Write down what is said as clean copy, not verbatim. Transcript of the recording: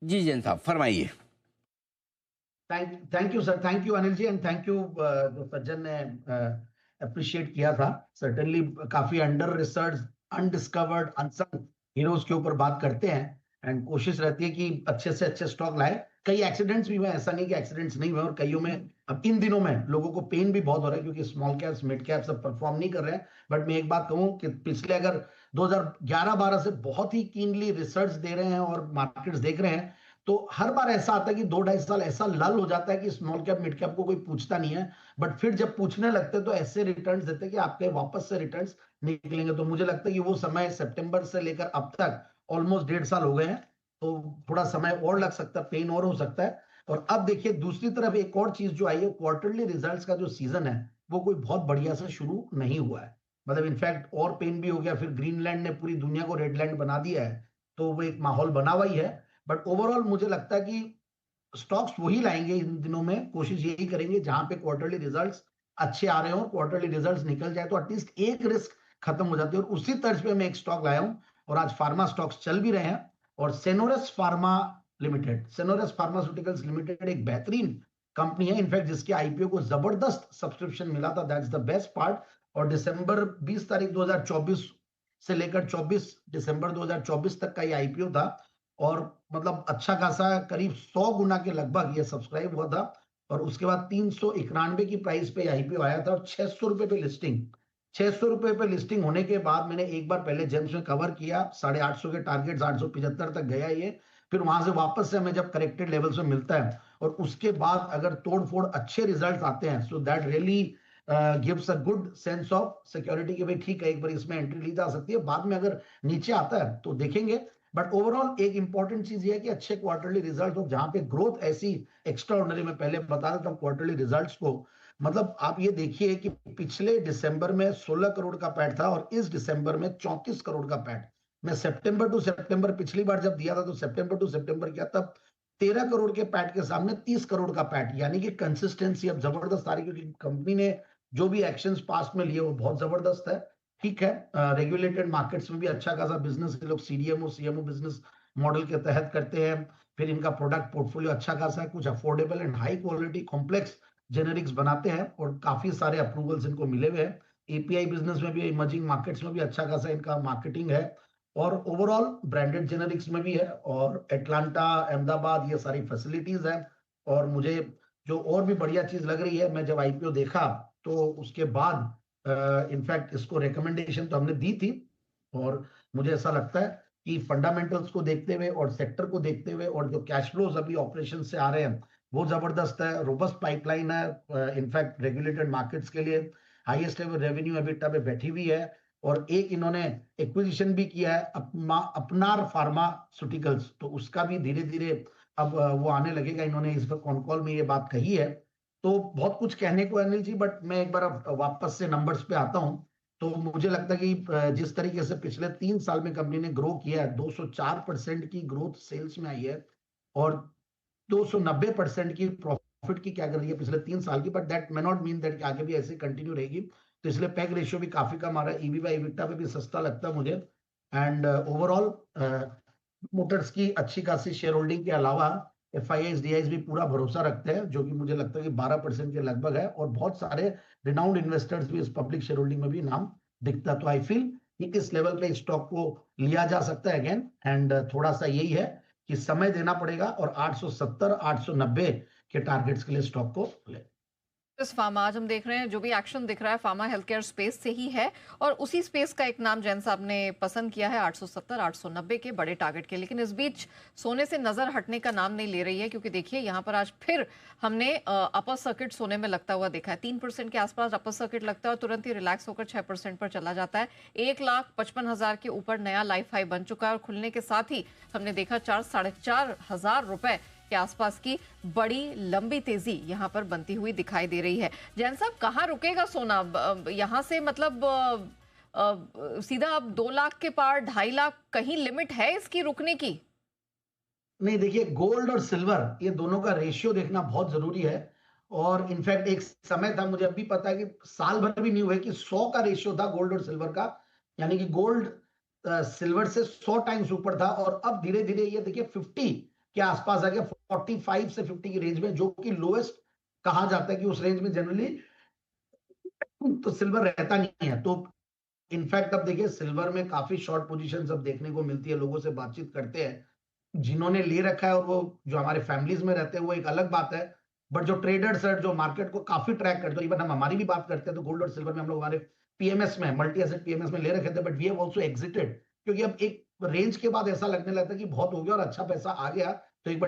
जी जैन साहब फरमाइए। Thank you sir, thank you Anil ji, and thank you जो सज्जन ने अप्रिशिएट किया था। सर्टेनली काफी under research, undiscovered, unsung heroes के ऊपर बात करते हैं, एंड कोशिश रहती है कि अच्छे से अच्छे स्टॉक लाए। कई एक्सीडेंट्स भी हुए, ऐसा नहीं कि एक्सीडेंट्स नहीं हुए, और कईयों में अब इन दिनों में लोगों को पेन भी बहुत हो रहा है क्योंकि स्मॉल कैप्स, मिड कैप्स सब परफॉर्म नहीं कर रहे हैं। बट मैं एक बात कहूं कि पिछले अगर 2011-12 से बहुत ही कीनली रिसर्च दे रहे हैं और मार्केट्स देख रहे हैं, तो हर बार ऐसा आता है कि 2-2.5 साल ऐसा लल हो जाता है कि स्मॉल कैप मिड कैप को कोई पूछता नहीं है। बट फिर जब पूछने लगते हैं तो ऐसे रिटर्न्स देते हैं कि आपके वापस से रिटर्न्स निकलेंगे। तो मुझे लगता है कि वो समय सितंबर से लेकर अब तक ऑलमोस्ट 1.5 साल हो गए हैं, तो थोड़ा समय और लग सकता है, पेन और हो सकता है। और अब देखिए दूसरी तरफ एक और चीज जो आई है, क्वार्टरली रिजल्ट्स का जो सीजन है वो कोई बहुत बढ़िया से शुरू नहीं हुआ है। मतलब इनफैक्ट और पेन भी हो गया, फिर ग्रीनलैंड ने पूरी दुनिया को रेडलैंड बना दिया है, तो वो एक माहौल बना हुआ ही है। बट ओवरऑल मुझे लगता है कि स्टॉक्स वही लाएंगे इन दिनों में, कोशिश यही करेंगे जहां पे क्वार्टरली रिजल्ट्स अच्छे आ रहे हो, क्वार्टरली रिजल्ट्स निकल जाए तो एटलीस्ट एक रिस्क खत्म हो जाती है। और उसी तर्ज पे मैं एक स्टॉक लाया हूं, और आज फार्मा स्टॉक्स चल भी रहे हैं। और सेनोरस फार्मा लिमिटेड, सेनोरस फार्मास्यूटिकल्स लिमिटेड एक बेहतरीन कंपनी है, इनफैक्ट जिसके आईपीओ को जबरदस्त सब्सक्रिप्शन मिला था, दैट्स द बेस्ट पार्ट। और दिसंबर 20 तारीख 2024 से लेकर 24 दिसंबर 2024 तक का ये आईपीओ था, और मतलब अच्छा खासा करीब 100 गुना के लगभग ये सब्सक्राइब हुआ था। और उसके बाद 391 की प्राइस पे आईपीओ आया था, और 600 रुपए पे लिस्टिंग, 600 रुपए पे लिस्टिंग होने के बाद मैंने एक बार पहले जेम्स में कवर किया, 850 के टारगेट 875 तक गया ये। फिर वहां से वापस से हमें जब करेक्टेड लेवल्स में मिलता है, और उसके बाद अगर तोड़ फोड़ अच्छे रिजल्ट आते हैं, so that really gives a good sense of security कि भाई ठीक है, एक बार इसमें एंट्री ली जा सकती है। बाद में अगर नीचे आता है तो देखेंगे। बट ओवरऑल एक इंपॉर्टेंट चीज ये है कि अच्छे क्वार्टरली रिजल्ट हो, जहां पे ग्रोथ ऐसी एक्स्ट्रा ऑर्डिनरी, में पहले बता देता हूँ क्वार्टरली रिजल्ट्स को। मतलब आप ये देखिए कि पिछले दिसंबर में 16 करोड़ का पैट था, और इस दिसंबर में 34 करोड़ का पैट। मैं सितंबर टू सितंबर पिछली बार जब दिया था तो सितंबर टू सितंबर किया, तब 13 करोड़ के पैट के सामने 30 करोड़ का पैट, यानी कि कंसिस्टेंसी अब जबरदस्त आ रही है, क्योंकि कंपनी ने जो भी एक्शंस पास्ट में लिए वो बहुत जबरदस्त है। ठीक है, रेगुलेटेड मार्केट्स में भी अच्छा खासा बिजनेस ये लोग सीडीएमओ सीएमओ बिजनेस मॉडल के तहत करते हैं। फिर इनका प्रोडक्ट पोर्टफोलियो अच्छा खासा है, कुछ affordable and high quality complex generics बनाते हैं, और काफी सारे अप्रूवल्स इनको मिले हुए हैं। एपीआई बिजनेस में भी, इमर्जिंग मार्केट्स में भी अच्छा खासा इनका मार्केटिंग है, और ओवरऑल ब्रांडेड जेनेरिक्स में भी है, और एटलांटा, अहमदाबाद, ये सारी फैसिलिटीज है। और मुझे जो और भी बढ़िया चीज लग रही है, मैं जब आईपीओ देखा तो उसके बाद इनफैक्ट इसको रिकमेंडेशन तो हमने दी थी, और मुझे ऐसा लगता है कि फंडामेंटल्स को देखते हुए और सेक्टर को देखते हुए, और जो कैश फ्लोज अभी ऑपरेशन से आ रहे हैं वो जबरदस्त है, रोबस्ट पाइपलाइन है, इनफैक्ट रेगुलेटेड मार्केट्स के लिए हाईएस्ट लेवल रेवेन्यू एबिटा पे बैठी हुई है। और एक इन्होंने एक्विजिशन भी किया है, अपनार फार्मास्यूटिकल्स, तो उसका भी धीरे धीरे अब वो आने लगेगा। इन्होंने इस पर कॉन कॉल में ये बात कही है। तो बहुत कुछ कहने को है अनिल जी, बट मैं एक बार अब वापस से नंबर्स पे आता हूं। तो मुझे लगता है कि जिस तरीके से पिछले 3 साल में कंपनी ने ग्रो किया है, 204% की ग्रोथ सेल्स में आई है, और 290% की प्रॉफिट की क्या कर रही है पिछले 3 साल की। But that may not mean that आगे भी ऐसे कंटिन्यू रहेगी। तो इसलिए पैग रेशियो भी काफी कम आ रहा है, ईवी बाई इबिटा पे भी सस्ता लगता है मुझे। एंड ओवरऑल मोटर्स की अच्छी खासी शेयर होल्डिंग के अलावा एफआईआईज डीआईज भी पूरा भरोसा रखते हैं, जो कि मुझे लगता है कि 12% के लगभग है, और बहुत सारे रिनाउंड इन्वेस्टर्स भी इस पब्लिक शेयर होल्डिंग में भी नाम दिखता है। तो आई फील कि इस लेवल पे स्टॉक को लिया जा सकता है अगेन। एंड थोड़ा सा यही है कि समय देना पड़ेगा, और 870 890 के टारगेट्स के लिए स्टॉक को ले। इस फार्मा आज हम देख रहे हैं जो भी एक्शन दिख रहा है फार्मा हेल्थ केयर स्पेस से ही है, और उसी स्पेस का एक नाम जैन साहब ने पसंद किया है 870 890 के बड़े टारगेट के। लेकिन इस बीच सोने से नजर हटने का नाम नहीं ले रही है, क्योंकि देखिए यहाँ पर आज फिर हमने अपर सर्किट सोने में लगता हुआ देखा है। 3% के आसपास अपर सर्किट लगता है और तुरंत ही रिलैक्स होकर 6% पर चला जाता है। 1,55,000 के ऊपर नया लाइफ हाई बन चुका है, और खुलने के साथ ही हमने देखा 4-4,500 रुपए के आसपास की बड़ी लंबी तेजी यहां पर बनती हुई दिखाई दे रही है। जैन साहब, कहां रुकेगा सोना यहां से? मतलब सीधा अब 2 लाख के पार, 2.5 लाख, कहीं लिमिट है इसकी रुकने की? नहीं, देखिए गोल्ड और सिल्वर ये दोनों का रेशियो देखना बहुत जरूरी है। और इनफैक्ट एक समय था, मुझे अभी पता है कि साल भर भी नहीं हुए कि 100 का रेशियो था गोल्ड और सिल्वर का, यानी कि गोल्ड सिल्वर से 100 टाइम्स ऊपर था। और अब धीरे धीरे ये देखिए 50 के आसपास आ गया, 45 से 50 की रेंज में, जो कि लोएस्ट कहा जाता है कि उस रेंज में जनरली तो सिल्वर रहता नहीं है। तो इनफैक्ट अब देखिए सिल्वर में काफी शॉर्ट पोजीशन अब देखने को मिलती है, लोगों से बातचीत करते हैं जिन्होंने ले रखा है, और वो जो हमारे फैमिलीज में रहते हैं वो एक अलग बात है, बट जो ट्रेडर्स है जो मार्केट को काफी ट्रैक करते हैं, इवन हम हमारी भी बात करते हैं तो गोल्ड और सिल्वर में हम लोग हमारे पीएमएस में, मल्टी एसेट पीएमएस में ले रखे थे, but we have also exited, क्योंकि अब एक रेंज के बाद ऐसा लगने लगता है कि बहुत हो गया और अच्छा पैसा आ गया, तो एक बार